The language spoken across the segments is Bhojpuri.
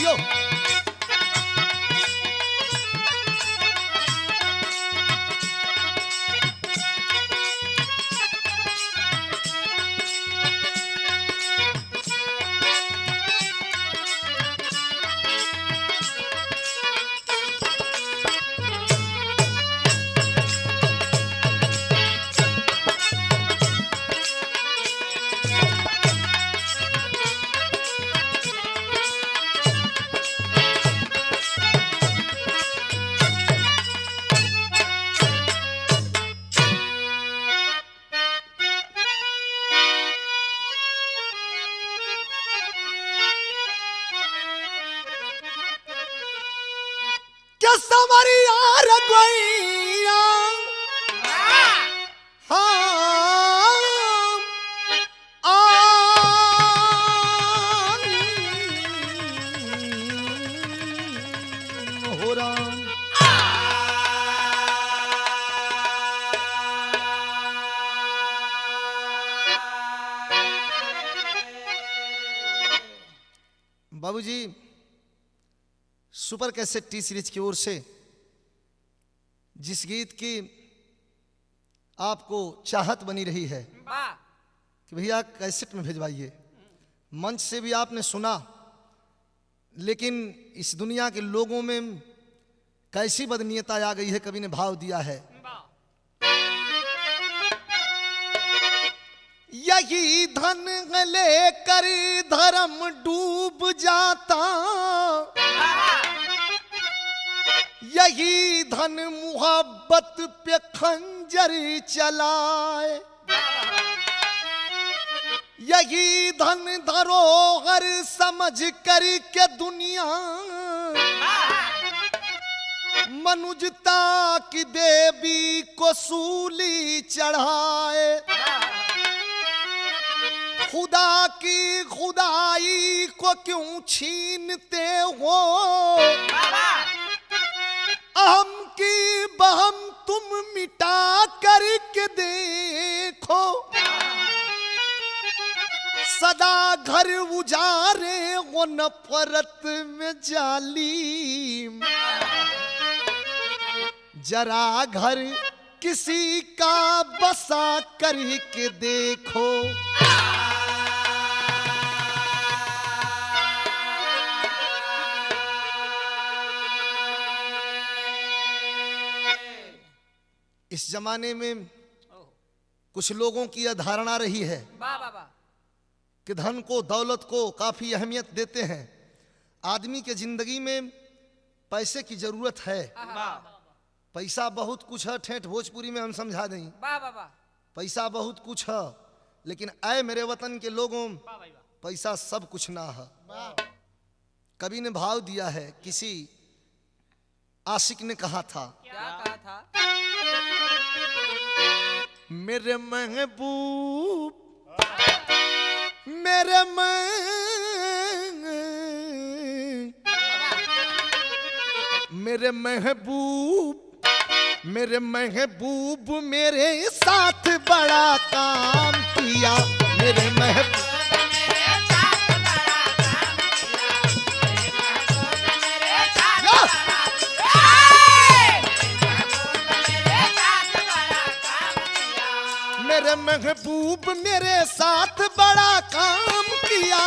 जियो। समरिया रगोइया हो राम। बाबूजी सुपर कैसेट टी सीरीज की ओर से जिस गीत की आपको चाहत बनी रही है कि भैया कैसेट में भिजवाइए, मंच से भी आपने सुना, लेकिन इस दुनिया के लोगों में कैसी बदनीयता आ गई है, कवि ने भाव दिया है। यही धन लेकर धर्म डूब जाता, यही धन मुहब्बत पे खंजर चलाए, यही धन धरोहर समझ कर के दुनिया मनुजता की देवी को सूली चढ़ाए। खुदा की खुदाई को क्यों छीनते हो, अहम की बहम तुम मिटा करके देखो, सदा घर उजारे वो नफरत में जालिम, जरा घर किसी का बसा करके देखो। इस जमाने में कुछ लोगों की यह धारणा रही है कि धन को, दौलत को काफी अहमियत देते हैं। आदमी के जिंदगी में पैसे की जरूरत है, पैसा बहुत कुछ है, ठेठ भोजपुरी में हम समझा दें, पैसा बहुत कुछ है, लेकिन ऐ मेरे वतन के लोगों, पैसा सब कुछ ना है। कवि ने भाव दिया है, किसी आशिक ने कहा था, क्या कहा था? मेरे महबूब, मेरे मेरे महबूब, मेरे महबूब मेरे साथ बड़ा काम किया, मेरे महबूब मेरे महबूब मेरे साथ बड़ा काम किया,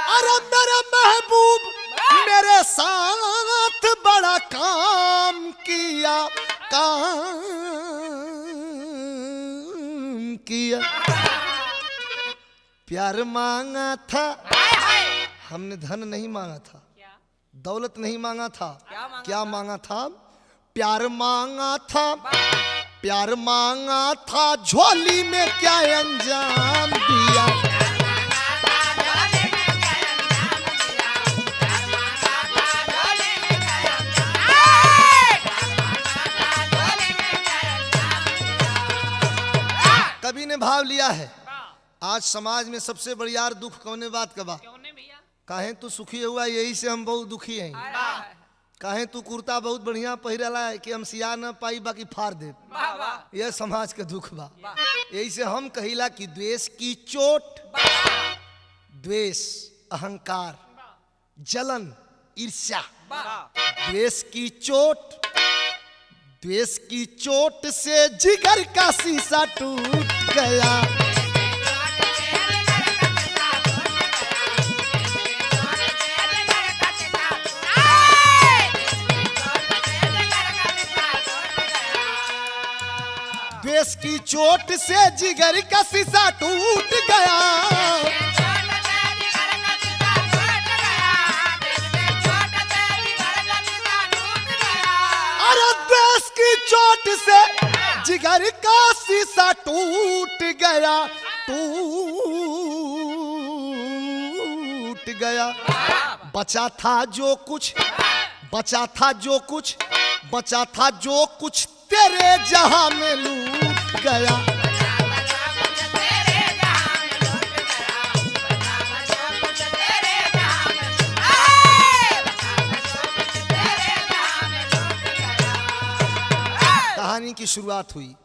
अरे मेरे महबूब मेरे साथ बड़ा काम किया, काम किया। प्यार मांगा था हमने, धन नहीं मांगा था, दौलत नहीं मांगा था, क्या मांगा था? प्यार मांगा था, प्यार मांगा था, झोली में क्या अंजाम दिया। कवि ने भाव लिया है, आज समाज में सबसे बड़ी यार दुख कौने बात का बा, काहे तू सुखी हुआ, यही से हम बहुत दुखी हैं। काहे तू कुर्ता बहुत बढ़िया पहिरला है कि हम सिया न पाई बाकी फाड़ दे। यह समाज के दुख बा। यही से हम कहिला कि द्वेष की चोट, द्वेष, अहंकार, जलन, ईर्ष्या, द्वेष की चोट, द्वेष की चोट से जिगर का शीशा टूट गया। द्वेष की चोट से जिगर का शीशा टूट गया। अरे द्वेष की चोट से जिगर का शीशा टूट गया, टूट गया। बचा था जो कुछ, बचा था जो कुछ, बचा था जो कुछ तेरे जहां में लूट गया। कहानी की शुरुआत हुई।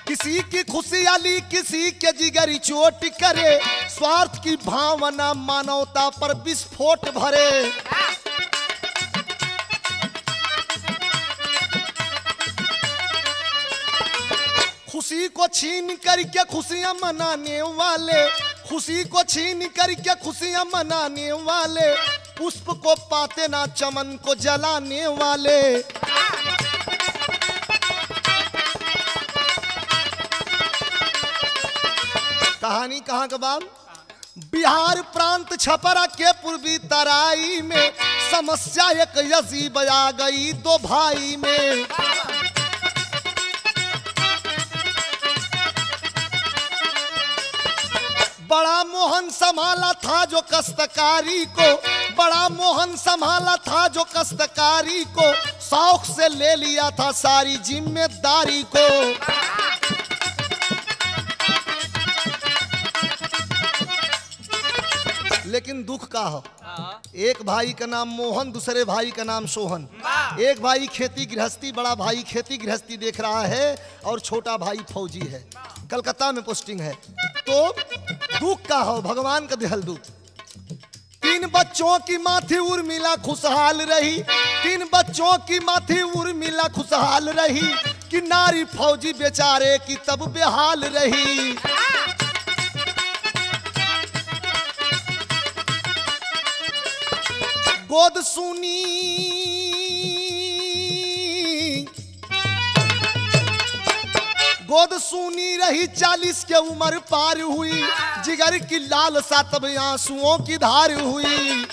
किसी की खुशहाली किसी के जिगरी चोट करे, स्वार्थ की भावना मानवता पर विस्फोट भरे। खुशी को छीन करके खुशियां मनाने वाले, खुशी को छीन करके खुशियां मनाने वाले, पुष्प को पाते ना चमन को जलाने वाले। कहानी कहाँ का बाब? बिहार प्रांत छपरा के पूर्वी तराई में समस्या एक अजीब आ गई दो भाई में। बड़ा मोहन संभाला था जो कष्टकारी को, बड़ा मोहन संभाला था जो कष्टकारी को, शौक से ले लिया था सारी जिम्मेदारी को। लेकिन दुख का हो, एक भाई का नाम मोहन, दूसरे भाई का नाम सोहन। एक भाई खेती गृहस्थी, बड़ा भाई खेती गृहस्थी देख रहा है और छोटा भाई फौजी है, कलकत्ता में पोस्टिंग है। तो दुख का हो, भगवान का देहल दुख। तीन बच्चों की माथी उर्मिला खुशहाल रही, तीन बच्चों की माथी उर्मिला खुशहाल रही, कि नारी फौजी बेचारे की तब बेहाल रही। गोद सुनी, गोद सुनी रही 40 के उम्र पार हुई, जिगर की लालसा तब आंसुओं की धार हुई।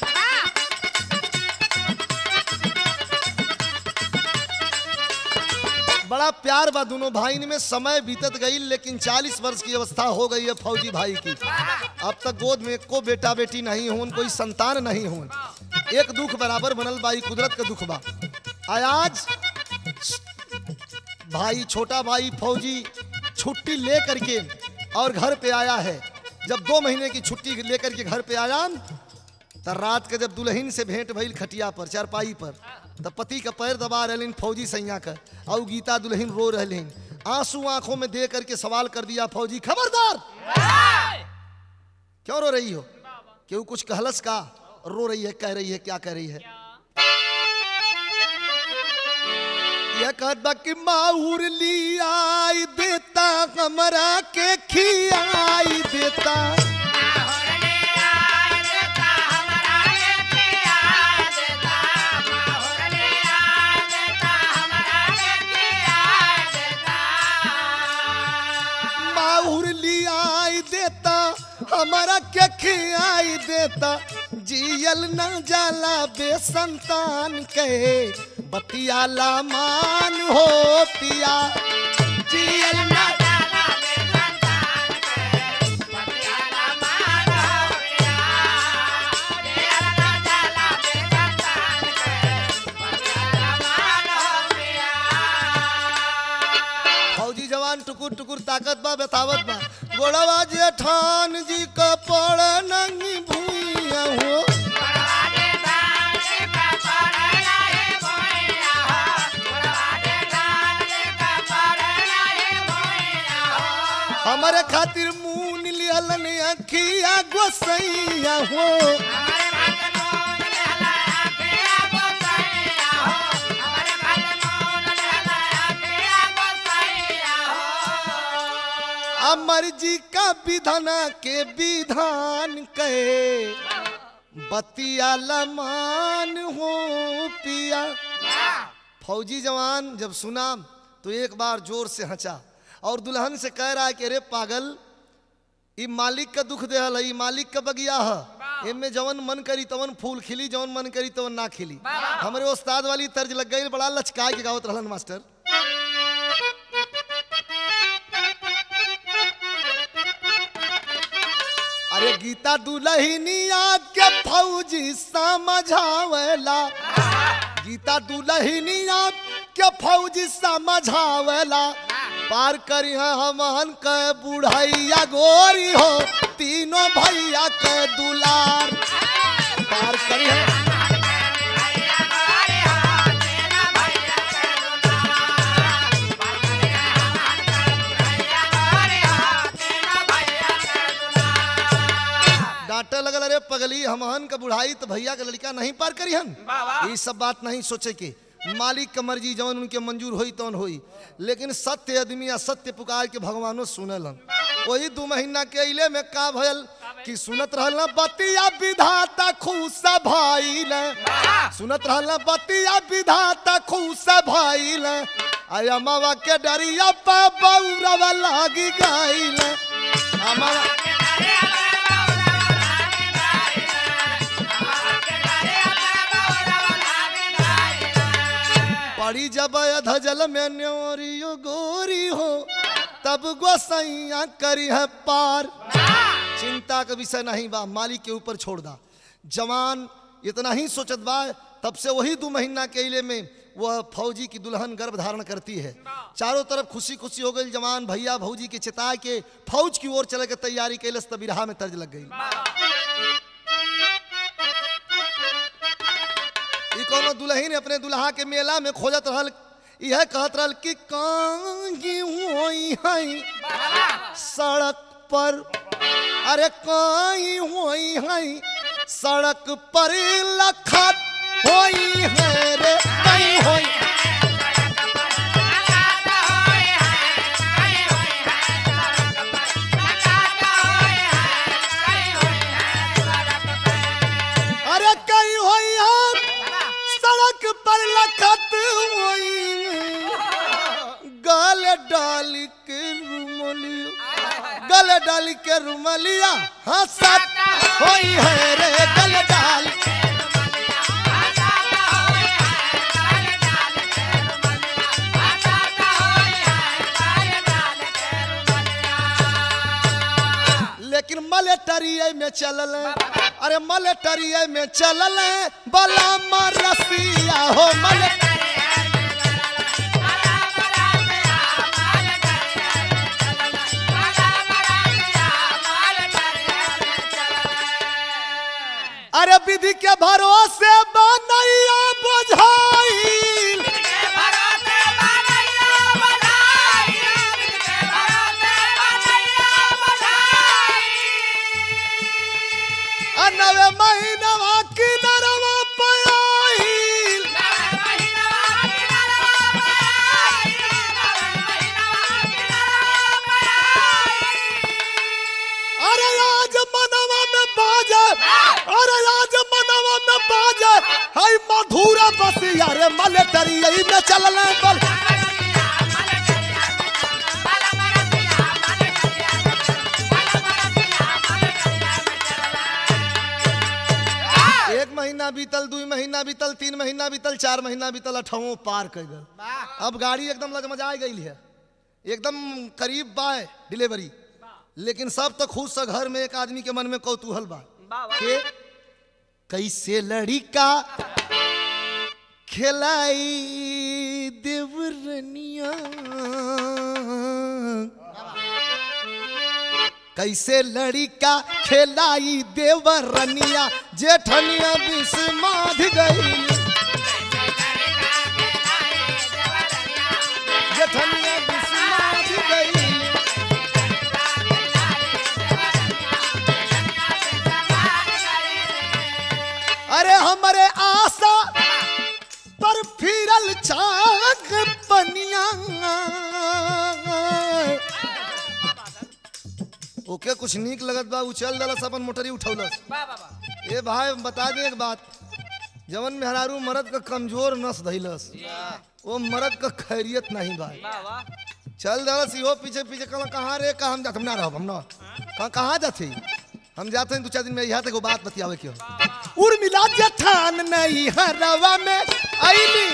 बड़ा प्यार बा दोनों भाई में, समय बीतत गई लेकिन 40 वर्ष की अवस्था हो गई है फौजी भाई की। अब तक गोद में को बेटा बेटी नहीं होन, कोई संतान नहीं होन। एक दुख बराबर बनल बाई, कुदरत का दुख बा। आज भाई छोटा भाई फौजी छुट्टी ले करके और घर पे आया है। जब 2 महीने की छुट्टी लेकर के घर पे आया तो रात के जब दुल्हन से भेंट भइल खटिया पर चारपाई पर, तब पति का पैर दबा रहे फौजी सैया का, और गीता दुल्हन रो रहे, आंसू आंखों में दे करके सवाल कर दिया फौजी, खबरदार क्यों रो रही हो? क्यों कुछ कहलस का? रो रही है, कह रही है, क्या कह रही है? यह कहता कि माहूर लियाई देता हमरा के खियाई देता, माहूर लियाई देता हमारा के खियाई देता, जियल न जाला बेसंतान के बतियाला मान हो पिया, जियल न जाला बेसंतान के बतियाला मान हो पिया, जियल न जाला बेसंतान के बतियाला मान हो पिया। फौजी जवान टुकुर टुकुर ताकत बा बतावत बा, गोड़वा जेठान जी का पड़ नंगी भूइया हो, गोड़वा जेठान हमारे खातिर मुंह लिहलन अखिया गोसैया हो अमर जी का विधान के विधान कहे बतिया लमान हो पिया। फौजी जवान जब सुना तो एक बार जोर से हंसा और दुल्हन से कह रहा है कि अरे पागल, ये मालिक का दुख दे हल, मालिक का बगिया है, इनमें जवन मन करी तवन फूल खिली, जवन मन करी तवन ना खिली। हमारे उस्ताद वाली तर्ज लग गई, बड़ा लचका के गावत रहलन मास्टर। अरे गीता दुल्हनिया के फौजी समझावेला, गीता दुल्हनिया के फौजी समझावेला, पार करी हमन के बुढ़ैया गोरी हो, तीनों भैया के दुलार पार करी है। डांटे लगल, अरे पगली हमहन का बुढ़ाई तो भैया का लड़का नहीं पार करी हन। ये सब बात नहीं सोचे के, मालिक का मर्जी जवन उनके मंजूर होई तवन होई, लेकिन सत्य आदमी या सत्य पुकार के भगवानो सुनलन। वही 2 महीना के इले में का भयल कि सुनत रहल बतिया विधाता खुश भइल, सुनत रहल बतिया विधाता खुश भइल, आया मावा के डरिया पा बौरवा लागी गइल। पड़ी जब अधजल में न्योरियो गोरी हो, तब गोसैया करी है पार। चिंता का विषय नहीं बा, मालिक के ऊपर छोड़ दा। जवान इतना ही सोचत बा, तब से वही 2 महीना के इले में वह फौजी की दुल्हन गर्भ धारण करती है। चारों तरफ खुशी खुशी हो गई। जवान भैया भौजी के चिता के फौज की ओर चले के तैयारी कैलस, तब बिरहा में तर्ज लग गई। कोनो दुल्हन अपने दुल्हा के मेला में खोजत रहल, यह कहत रहल कि कांगी होई है सड़क पर, अरे काई होई है सड़क पर लखत होई है रे काई होई। अरे कई होई है सड़क पर लखत होई, गले डाली के रुमलिया, गले डाली के रुमलिया हंसत होई है रे गले डाली। लेकिन मलेटरिया में चलल, अरे मलेटरिया में चलल बला मरसिया हो मले। अरे विधि के भरोसे बनैया बुझाई, नवे महीनवा की नरवा पयाईल, अरे आज मनवा में बाजे, अरे आज मनवा में बाजे हाय मधुरा बसिया रे मलेटरिया में चलल बल। महीना बीतल, 2 महीना बीतल, 3 महीना बीतल, 4 महीना बीतल, 8वां पार कर गए। अब गाड़ी एकदम लजमजा गई है, एकदम करीब बा डिलीवरी, लेकिन सब तो खुश से घर में एक आदमी के मन में कौतूहल बा के कैसे लड़का खिलाई देवरनिया, कैसे लड़का खिलाई देवरनिया, जेठनिया बिस्माध गई, जेठनिया बिस्माध गई। ओके कुछ नीक लगत बा, उछल दलस अपन मोटरी उठौलस। ए भाई बता दे एक बात, जवन मेहरारू मर्द का कमजोर नस धैलस वो मर्द का खैरियत नहीं भाई। चल दलस इहो पीछे पीछे कहला कहाँ रे, कहाँ हम जाते, हम ना रहब, हम ना कहाँ जाते, हम जाते हैं 2-4 दिन में। यहाँ तक बात बतियावे क्यों उर्मिला जठान नहीं हरवा में आईली,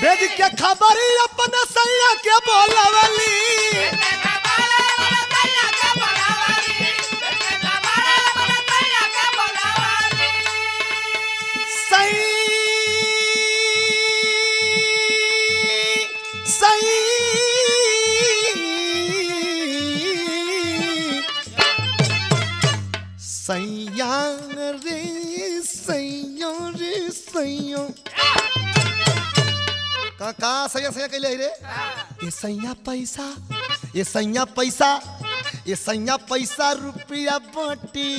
भेज के खबर अपन सैया के बोलवली, सैया रे सैया रे सैया का सैया सैया कहले रे, ये सैया पैसा, ये सैया पैसा, ये सैया पैसा रुपया बाटी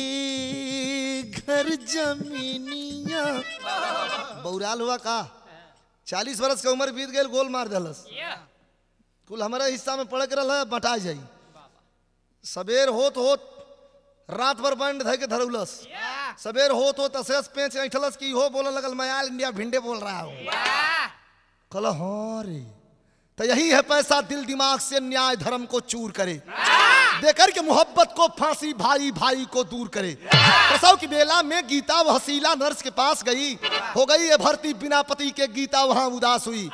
घर जमीनिया। बौराल हुआ का 40 बरस के उम्र बीत गई, गोल मार दलस, कुल हमारा हिस्सा में पड़ के रहा बटा जाई। सबेर होत होत रात भर बंड धर के धरौलस, सबेर होत होत असरस पेंच ऐठलस की हो बोलने लगल मैं ऑल इंडिया भिंडे बोल रहा हूँ। कल हाँ रे, तो यही है पैसा, दिल दिमाग से न्याय धर्म को चूर करे, देकर के मोहब्बत को फांसी भाई भाई को दूर करे। प्रसव की बेला में गीता वह हसीला नर्स के पास गई, हो गई है भर्ती बिना पति के, गीता वहां उदास हुई।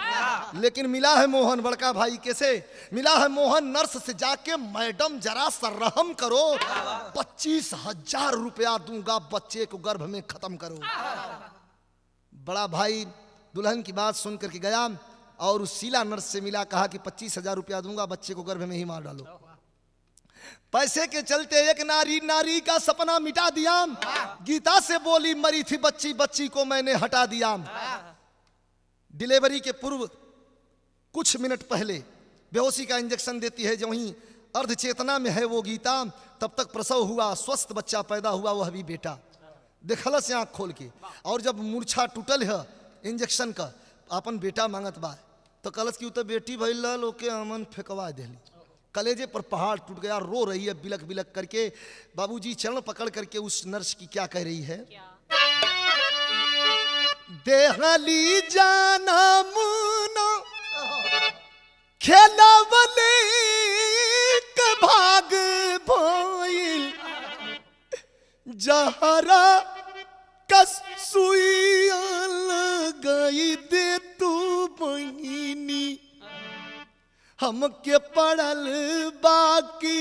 लेकिन मिला है मोहन बड़का भाई, कैसे मिला है मोहन, नर्स से जाके मैडम जरा सा रहम करो, 25,000 रुपया दूंगा, बच्चे को गर्भ में खत्म करो। बड़ा भाई दुल्हन की बात सुन करके गया और उस शीला नर्स से मिला, कहा कि 25,000 रुपया दूंगा, बच्चे को गर्भ में ही मार डालो। पैसे के चलते एक नारी नारी का सपना मिटा दिया, गीता से बोली मरी थी बच्ची, बच्ची को मैंने हटा दिया। डिलीवरी के पूर्व कुछ मिनट पहले बेहोशी का इंजेक्शन देती है, जो वहीं अर्ध चेतना में है वो गीता, तब तक प्रसव हुआ, स्वस्थ बच्चा पैदा हुआ, वह भी बेटा। देखलस आँख खोल के, और जब मूर्छा टूटल है इंजेक्शन का, अपन बेटा मांगत बा, तो कलस की तो बेटी भइल ओके अमन फेंकवा देली, कलेजे पर पहाड़ टूट गया, रो रही है बिलक बिलक करके। बाबूजी चरण पकड़ करके उस नर्स की क्या कह रही है, देहली जाना मुना खेलावले के भाग भइल, जहरा कस सुइया लगाई दे तू बहिनी, हमके पड़ल बाकी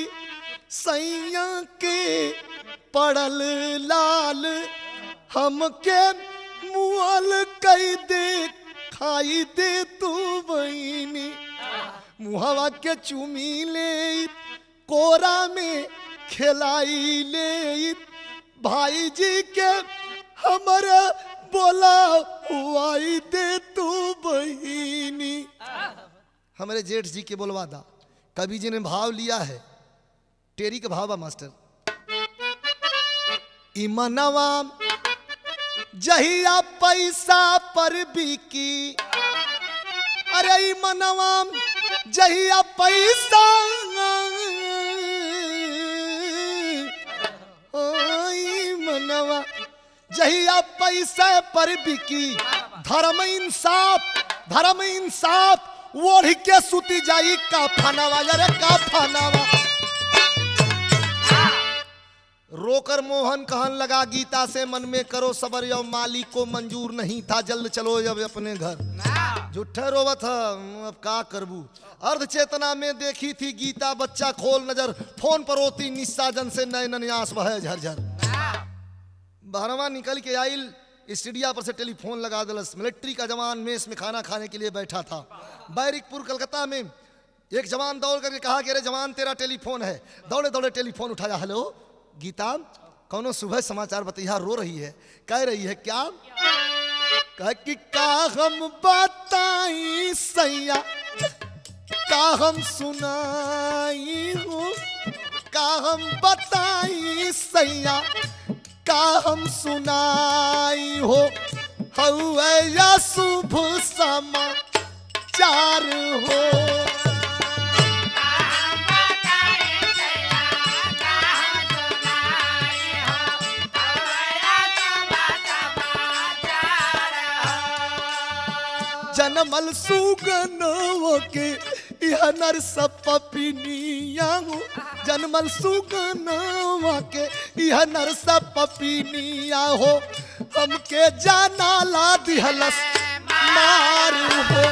सैया के पड़ल लाल, हमके मुआल कई दे खाई दे तू बहिनी, मुहवा के चूमी ले कोरा में खिलाई ले, भाई जी के हमारा बोला हुआई दे तू बहिनी। हमारे जेठ जी के बोलवा दा, कवि जी ने भाव लिया है, टेरी का भाव बा मास्टर, इमनवा जहिया पैसा पर बिकी, अरे इमनवा जहिया पैसा, इमनवा जहिया पैसा पर बिकी, धर्म इंसाफ ओढ़ के सुती जाई का फनावा, अरे का फनावा। रोकर मोहन कहन लगा गीता से, मन में करो सबर, यो मालिक को मंजूर नहीं था, जल्द चलो अब अपने घर। झूठे रोवत है, अब का करबू। अर्ध चेतना में देखी थी गीता, बच्चा खोल नजर, फोन पर होती निस्साजन से नयन आंस बहे झरझर। बहरवा निकल के आइल, स्टूडियो पर से टेलीफोन लगा दलस, मिलिट्री का जवान मेस में खाना खाने के लिए बैठा था। बैरिकपुर कलकत्ता में एक जवान दौड़ करके कहा कि अरे जवान तेरा टेलीफोन है, दौड़े दौड़े टेलीफोन उठाया, हेलो गीता, कौनो सुबह समाचार बतिया, रो रही है, कह रही है क्या, कह कि का हम बताई सैया, का हम सुनाई हो, का हम बताई सैया, का हम सुनाई हो, हउए या शुभ समाचार हो। जनमल सुगनवा के यह नर सपपिनिया हो। जनमल सुगनवा के यह नर सपपिनिया हो। हमके जाना ला दिहलस मार हो।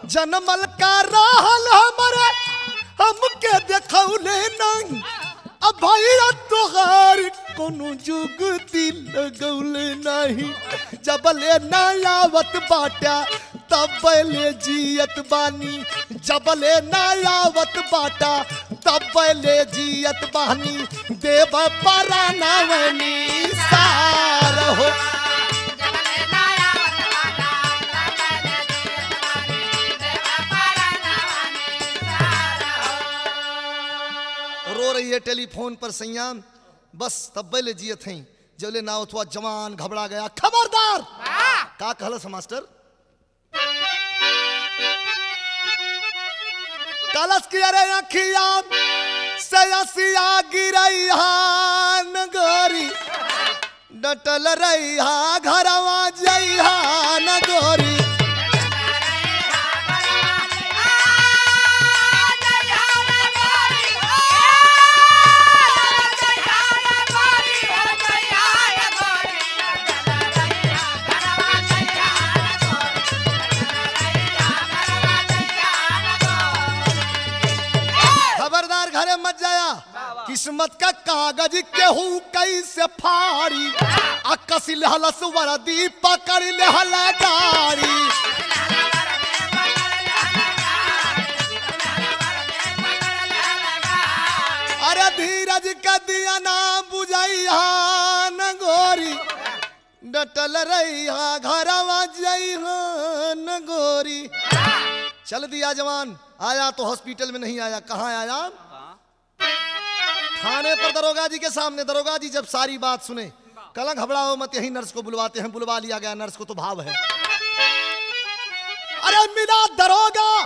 जनमल का रहल हमारे हमके देखौले नहीं। अब भैया तोहार कोनो जुगती लगौले नहीं। जबले नयावत बाटा तबले जियत बानी। जबले नयावत बाटा तबले जियत बानी। देव परानवनी सार हो। रो रही है टेलीफोन पर सैया, बस तब्बे जियत हैं। जबले ना उठवा जवान घबरा गया। खबरदार का कहलस मास्टर। कलश की अरे अखिया से असिया गिरैहा नगरी। डटल रैहा घरवा जइहा नगरी। मत जाया किस्मत का कागज केहू कैसे फाड़ी। अकस लहलस वरदी पकड़ लहल गाड़ी। अरे धीरज का दिया ना बुझैहा नगोरी। डटल रैहा घरवा जइहा नगोरी। चल दिया जवान। आया तो हॉस्पिटल में नहीं आया। कहाँ आया? थाने पर दरोगा जी के सामने। दरोगा जी जब सारी बात सुने, कल घबराओ मत, यही नर्स को बुलवाते हैं। बुलवा लिया गया। नर्स को तो भाव है। अरे मिला दरोगा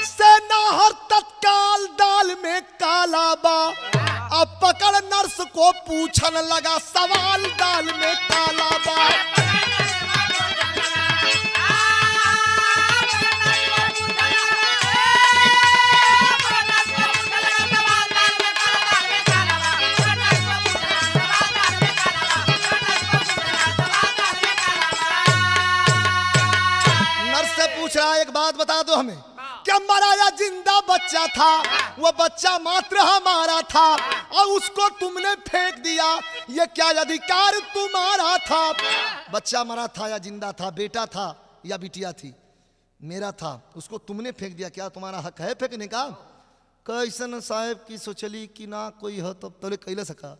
से नाहर तत्काल दाल में काला बा। अब पकड़ नर्स को पूछन लगा सवाल दाल में काला बा। पूछ रहा है, एक बात बता दो हमें, क्या मराया जिंदा बच्चा था? वो बच्चा मात्र हमारा था और उसको तुमने फेंक दिया। ये क्या अधिकार तुम्हारा था? बच्चा मरा था या जिंदा था? बेटा था या बिटिया थी? मेरा था। उसको तुमने फेंक दिया। क्या तुम्हारा हक है फेंकने का? कैसन साहब की सोचली कि ना कोई हो तब तो कैले सका।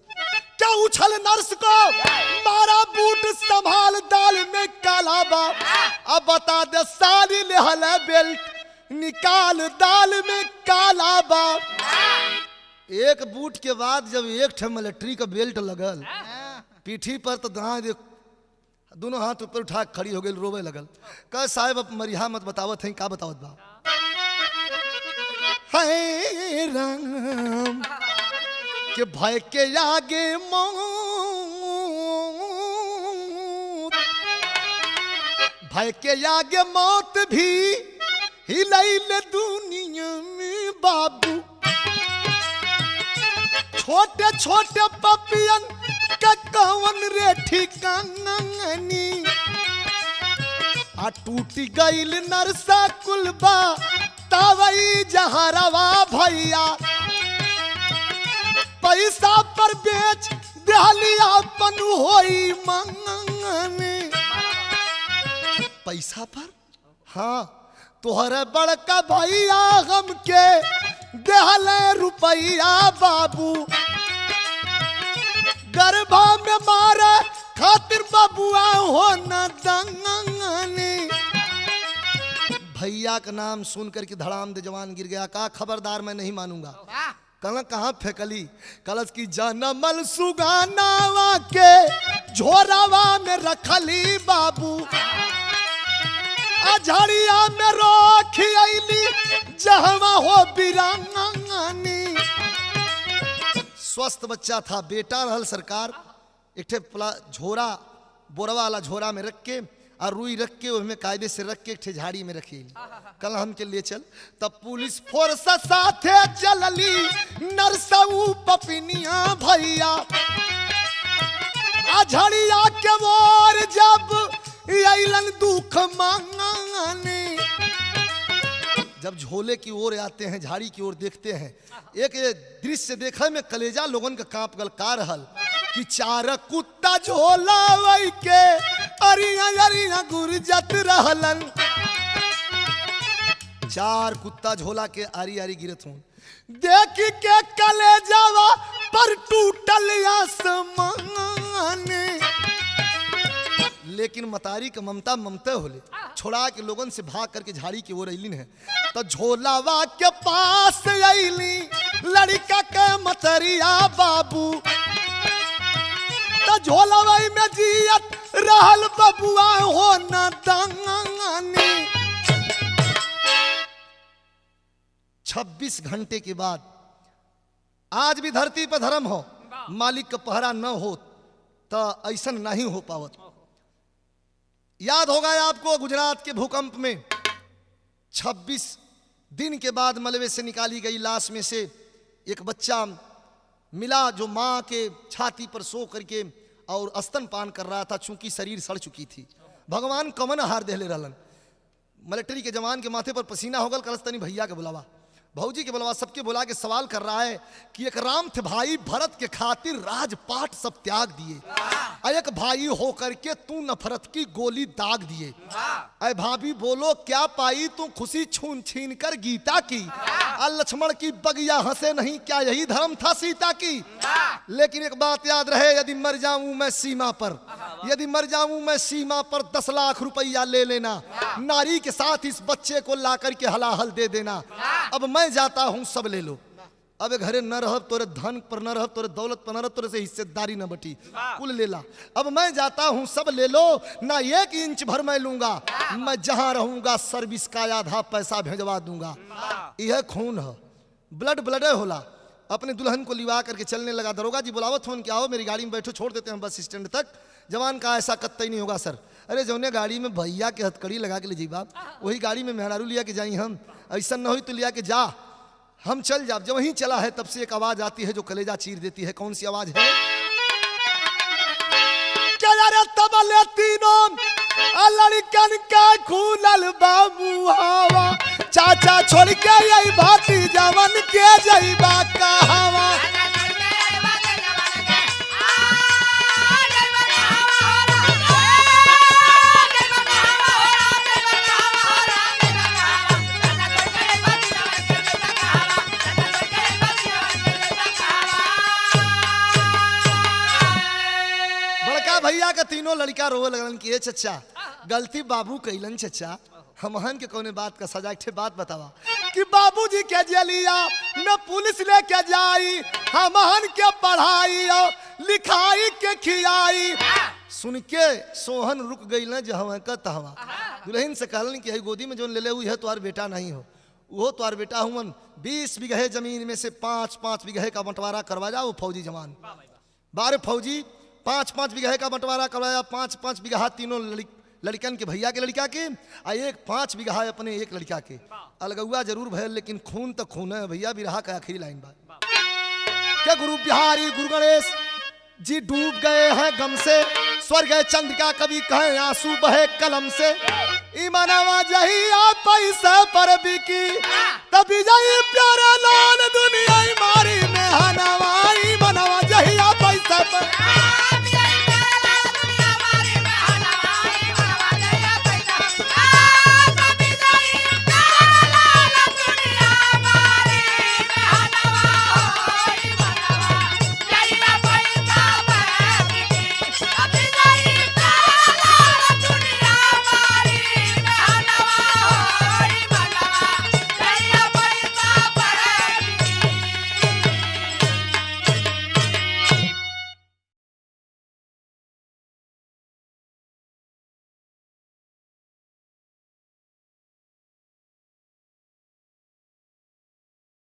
क्या उछल नर्स को मारा बूट संभाल दाल में काला बा। अब बता दे सारी लेहल बेल्ट निकाल दाल में काला बा। एक बूट के बाद जब एक ठे मिलिट्री का बेल्ट लगल पीठी पर तो दोनों हाथ ऊपर उठा खड़ी हो गई, रोवे लगल। कह साहब अब मरिया मत बतावत है। का बतावत बा? हाय राम के भय के आगे मौत, भय के आगे मौत भी हिलैल दुनिया में बाबू। छोटे छोटे पपियन का कवन रे ठिकानी। आ टूटी गईल नरसा कुलबा तावई जहरवा भैया। पैसा पर बेच दहलिया पन होई मंगने। पैसा पर? हाँ, तोहरे बड़का भैया हमके दहले रुपया बाबू। गर्भा में मारे खातिर बबुआ हो न दंगने। भैया का नाम सुन करके धड़ाम दे जवान गिर गया। कहा खबरदार मैं नहीं मानूंगा। कहला कहाँ फेंकली? कलश की जनमल सुगानावा के झोरावा में रखली बाबू, अझड़िया में रोखी अली जहवा हो बिरांगनी। स्वस्थ बच्चा था, बेटा रहल सरकार। एक ठे झोरा बोरवा वाला झोरा में रख के और रुई रख के उसमें कायदे से रख के एक ठे झाड़ी में रखी। कल हम के लिए चल तब पुलिस फोर्स साथे चलली नरसऊ पपिनिया भैया, अझड़िया के मोर जब अइलन दुख मांगने। जब झोले की ओर आते हैं, झाड़ी की ओर देखते हैं, एक दृश्य देखा में कलेजा लोगन का कांप गल। का रहल कि चार कुत्ता झोला वही के अरिया अरिया गुरजत रहलन। चार कुत्ता झोला के आरी आरी गिरत हूं, देख के कलेजावा पर टूटल आसमान। लेकिन मतारी का ममता ममता होले, छोड़ा के लोगन से भाग करके झाड़ी की ओर अइलिन है। तो झोलावा के पास अइली लड़का के मतरिया बाबू, तो झोलावा में जियत रहल बबुआ हो न दानी। 26 घंटे के बाद आज भी धरती पर धर्म हो, मालिक का पहरा न हो तो ऐसा नहीं हो पावत। याद होगा आपको गुजरात के भूकंप में 26 दिन के बाद मलबे से निकाली गई लाश में से एक बच्चा मिला जो मां के छाती पर सो करके और स्तनपान कर रहा था, चूंकि शरीर सड़ चुकी थी। भगवान कमन हार देले रहलन। मिलिट्री के जवान के माथे पर पसीना होगल। कलस्तनी भैया के बुलावा, भौजी के बुलावा, सबके बुला के सवाल कर रहा है कि एक राम थे भाई भरत के खातिर राजपाट सब त्याग दिए, एक भाई होकर के तू नफरत की गोली दाग दिए। अरे भाभी बोलो क्या पाई तू खुशी छून छीन कर गीता की, लक्ष्मण की बगिया हंसे नहीं क्या यही धर्म था सीता की। लेकिन एक बात याद रहे, यदि मर जाऊं मैं सीमा पर, यदि मर जाऊं मैं सीमा पर 10 लाख रुपया ले लेना, नारी के साथ इस बच्चे को ला करके हलाहल दे देना। अब मैं जाता हूं सब ले लो। अब घरे न रह तोरे धन पर न रह, तोरे दौलत पर न रह, तोरे से हिस्सेदारी न बटी, कुल ले ला। अब मैं जाता हूं सब ले लो, ना 1 इंच भर मैं लूंगा, मैं जहां रहूंगा सर्विस का आधा पैसा भेजवा दूंगा। यह खून है, ब्लड ब्लडे होला। अपने दुल्हन को लिवा करके चलने लगा। दरोगा जी बुलावत फोन क्या हो, मेरी गाड़ी में बैठो, छोड़ देते हैं बस स्टैंड तक। जवान का ऐसा कत्तई नहीं होगा सर। अरे जौने गाड़ी में भैया के हथकड़ी लगा के ले जी बाप, वही गाड़ी में मेहरारू लिया के जाई हम। ऐसा न हो तो लिया के जा, हम चल जा। जब वहीं चला है तब से एक आवाज आती है जो कलेजा चीर देती है। कौन सी आवाज है? तबले तीनों लड़कन का खूनल बाबू हवा, चाचा छोड़ के यही भाती जवन के जईबा कहावा। भैया का तीनों लड़का रोवे लगलन कि ए चचा गलती बाबू कैलन चचा, हमहन के कौने बात का सजा। एक बात बतावा कि बाबूजी के जलिया न पुलिस लेके जाई, हमहन के पढ़ाई और लिखाई के खियाई। सुन के सोहन रुक गई न जहवा का तहवा। दुल्हन से कहलन कि गोदी में जो ले ले हुई है तुम्हार बेटा नहीं हो, वो तुम्हार बेटा हुवन। 20 बीघे जमीन में से 5-5 बीघे का बंटवारा करवा जाओ। फौजी जवान 12 फौजी 5-5 बीघे का बंटवारा करवाया। 5-5 बीघा तीनों लड़कन के भैया के लड़का के, और 1-5 बीघा अपने एक लड़का के। अलगुआ जरूर भयल लेकिन खून तो खून है भैया। बिरहा का आखिरी लाइन बात क्या, गुरु बिहारी गुरु गणेश जी डूब गए हैं गम से, स्वर्ग चंद्रिका कभी कहे आंसू बहे कलम से। ईमानवा जही पैसा पर बिकी तभी जाई प्यारा लाल दुनिया।